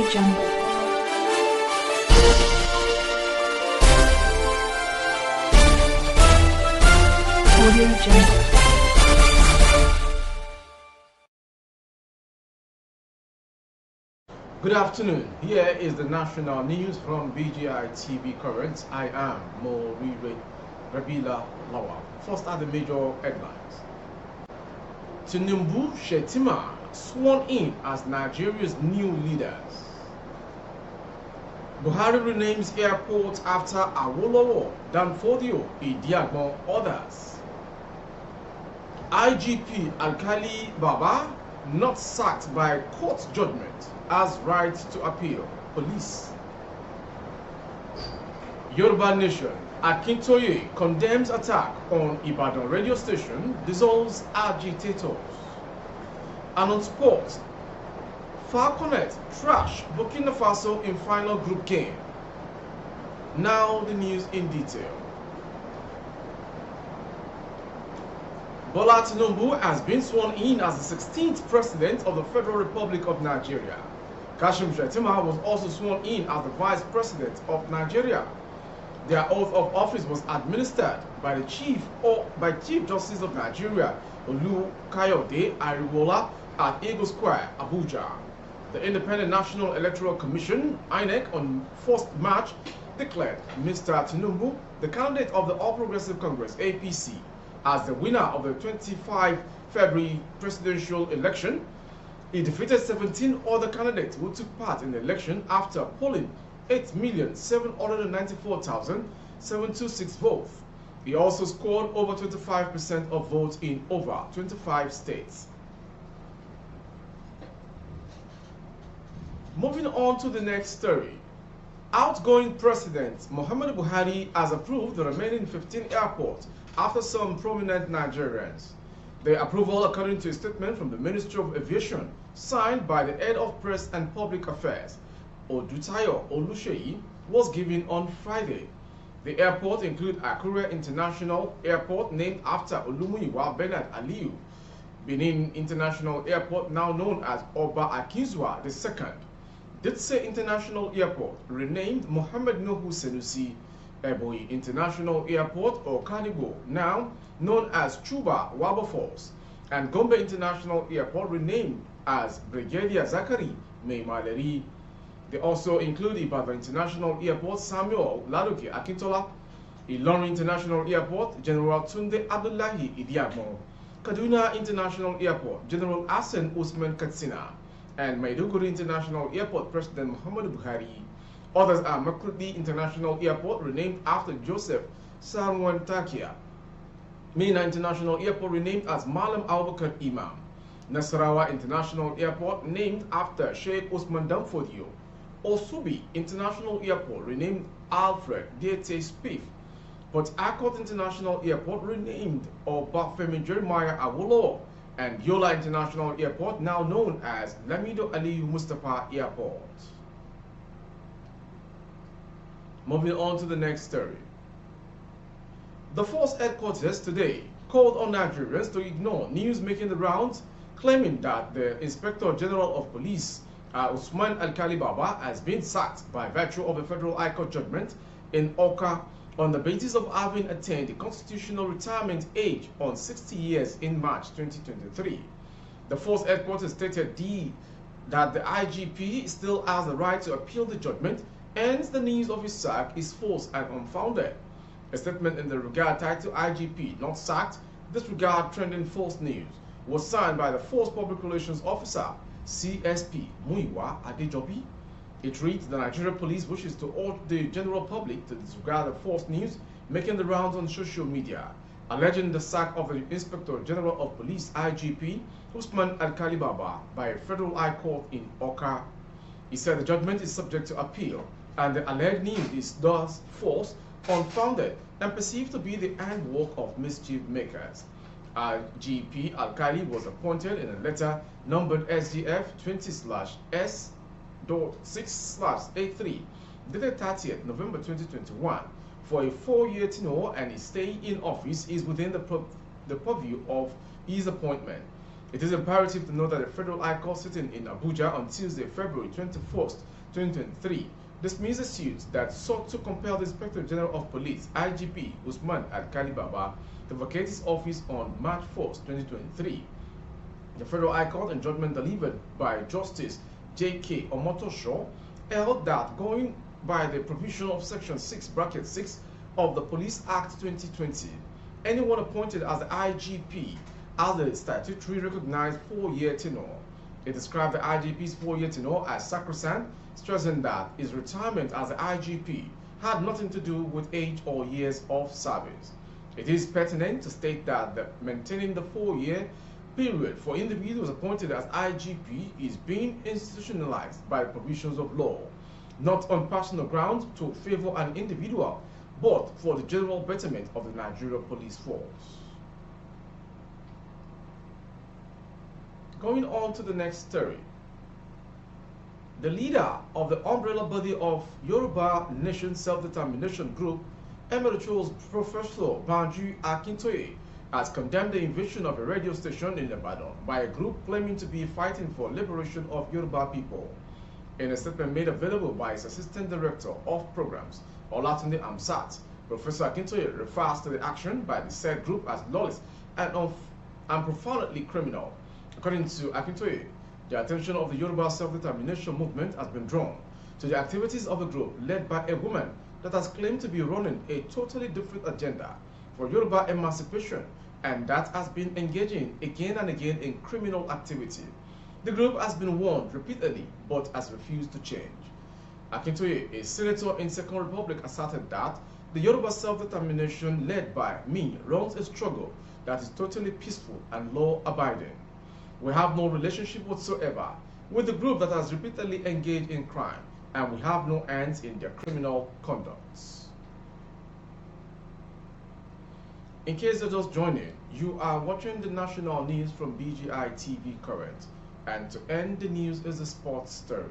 Jungle. Audio Jungle. Good afternoon. Here is the national news from BGI TV Current. I am Morire Rabila Lawal. First are the major headlines. Tinubu Shetima sworn in as Nigeria's new leaders. Buhari renames airport after Awolowo, Danfodio, Idiagbon, others. IGP Alkali Baba not sacked by court judgment, has right to appeal. Police. Yoruba Nation. Akintoye condemns attack on Ibadan radio station, dissolves agitators. And on sports, Falconet trash Burkina Faso in final group game. Now the news in detail. Bola Tinubu has been sworn in as the 16th President of the Federal Republic of Nigeria. Kashim Shettima was also sworn in as the Vice President of Nigeria. Their oath of office was administered by the Chief Justice of Nigeria, Olu Kayode Ariwola, at Eagle Square, Abuja. The Independent National Electoral Commission, INEC, on 1st March declared Mr. Tinubu, the candidate of the All Progressive Congress, APC, as the winner of the 25 February presidential election. He defeated 17 other candidates who took part in the election after polling 8,794,726 votes. He also scored over 25% of votes in over 25 states. Moving on to the next story. Outgoing President Muhammadu Buhari has approved the remaining 15 airports after some prominent Nigerians. The approval, according to a statement from the Ministry of Aviation, signed by the Head of Press and Public Affairs, Odutayo Oluseyi, was given on Friday. The airport include Akure International Airport, named after Olumuyiwa Bernard Aliyu, Benin International Airport, now known as Oba Akinzua II, Dutse International Airport, renamed Mohammed Nuhu Senusi, Ebonyi International Airport, or Kanigo, now known as Chuba Wilberforce, and Gombe International Airport, renamed as Brigadier Zakari Meimaleri. They also include Ibadan International Airport, Samuel Ladoke Akintola, Ilorin International Airport, General Tunde Abdullahi Idiagbon, Kaduna International Airport, General Hassan Usman Katsina, and Maiduguri International Airport, President Muhammadu Buhari. Others are Makurdi International Airport, renamed after Joseph Sarwan Takia, Mina International Airport, renamed as Malam Abubakar Imam, Nasarawa International Airport, named after Sheikh Usman Danfodio, Osubi International Airport, renamed Alfred Diete Spiff, Port Harcourt International Airport, renamed Obafemi Jeremiah Awolowo, and Yola International Airport, now known as Lamido Aliyu Mustafa Airport. Moving on to the next story. The force headquarters today called on Nigerians to ignore news making the rounds claiming that the Inspector General of Police, Usman Alkali Baba, has been sacked by virtue of a federal high court judgment in Oka on the basis of having attained the constitutional retirement age on 60 years in March 2023. The force headquarters stated that the IGP still has the right to appeal the judgment, hence the news of his sack is false and unfounded. A statement in the regard titled IGP not sacked, disregard trending false news, was signed by the Force Public Relations Officer, CSP Muiwa Adejobi. It reads, the Nigerian police wishes to urge the general public to disregard the false news making the rounds on social media, alleging the sack of the Inspector General of Police, IGP, Usman Alkali Baba, by a federal high court in Oka. He said the judgment is subject to appeal, and the alleged news is thus false, unfounded, and perceived to be the handwork of mischief makers. IGP Alkali was appointed in a letter numbered SGF 20/S.6/83, dated 30th November 2021, for a 4-year tenure, and his stay in office is within the purview of his appointment. It is imperative to note that the Federal High Court sitting in Abuja on Tuesday, February 21st, 2023, dismissed a suit that sought to compel the Inspector General of Police, IGP Usman Baba, to vacate his office on March 1st, 2023. The Federal High Court, in judgment delivered by Justice J.K. Omotosho, held that going by the provision of Section 6(6) of the Police Act 2020, anyone appointed as the IGP has a statutory recognized 4-year tenure. It described the IGP's 4-year tenure as sacrosanct, stressing that his retirement as the IGP had nothing to do with age or years of service. It is pertinent to state that maintaining the 4-year period for individuals appointed as IGP is being institutionalized by the provisions of law, not on personal grounds to favor an individual, but for the general betterment of the Nigerian police force. Going on to the next story. The leader of the umbrella body of Yoruba Nation Self-Determination Group, Emeritus Professor Banji Akintoye, has condemned the invasion of a radio station in Ibadan by a group claiming to be fighting for liberation of Yoruba people. In a statement made available by his Assistant Director of Programs, Olatunde Amsat, Professor Akintoye refers to the action by the said group as lawless and profoundly criminal. According to Akintoye, the attention of the Yoruba self-determination movement has been drawn to the activities of a group led by a woman that has claimed to be running a totally different agenda for Yoruba emancipation and that has been engaging again and again in criminal activity. The group has been warned repeatedly but has refused to change. Akintoye, a senator in Second Republic, asserted that the Yoruba self-determination led by me runs a struggle that is totally peaceful and law-abiding. We have no relationship whatsoever with the group that has repeatedly engaged in crime, and we have no hands in their criminal conducts. In case you're just joining, you are watching the national news from BGI TV Current, and to end the news is a sports story.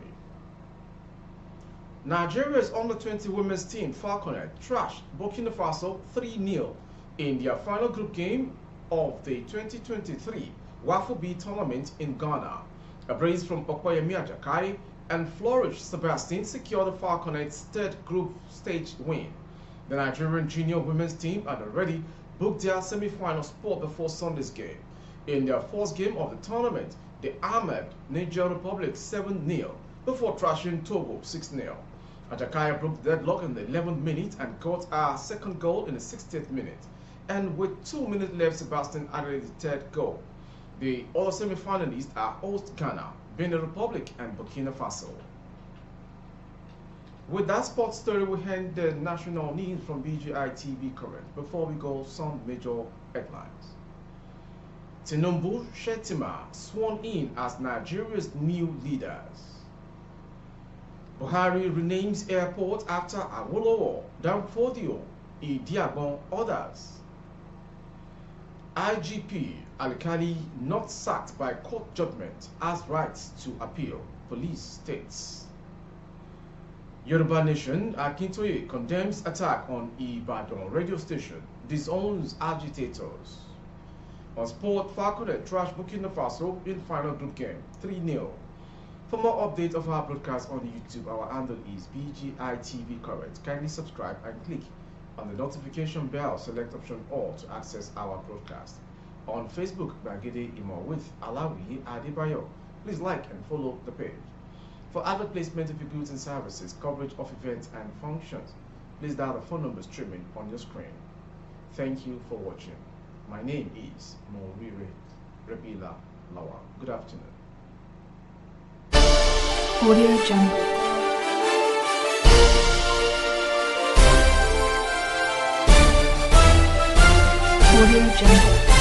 Nigeria's under-20 women's team Falconet trashed Burkina Faso 3-0 in their final group game of the 2023 Waffle B tournament in Ghana. A brace from Okoyemi Ajakai and Flourish Sebastian secured the Falconet's third group stage win. The Nigerian junior women's team had already booked their semi-final spot before Sunday's game. In their first game of the tournament, they hammered Niger Republic 7-0 before trashing Togo 6-0. Ajakai broke the deadlock in the 11th minute and got a second goal in the 60th minute. And with 2 minutes left, Sebastian added the third goal. The other semi-finalists are host Ghana, Benin Republic, and Burkina Faso. With that sports story, we end the national news from BGI TV Current. Before we go, some major headlines. Tinubu Shettima sworn in as Nigeria's new leaders. Buhari renames airport after Awolowo, Danfodio, Idiagbon, others. IGP Alikali not sacked by court judgment has rights to appeal, police states. Yoruba Nation Akintoye condemns attack on Ibadan radio station, disowns agitators. On sport, Falconet trashed Burkina Faso in final group game 3-0. For more updates of our broadcast on YouTube, our handle is BGI TV Current. Kindly subscribe and click on the notification bell, select option all to access our broadcast. On Facebook, Bagede Imo with Alawi Adebayo. Please like and follow the page. For advert placement of your goods and services, coverage of events and functions, please dial the phone number streaming on your screen. Thank you for watching. My name is Morire Rebila Lawal. Good afternoon. Audio Jungle. Audio Jungle.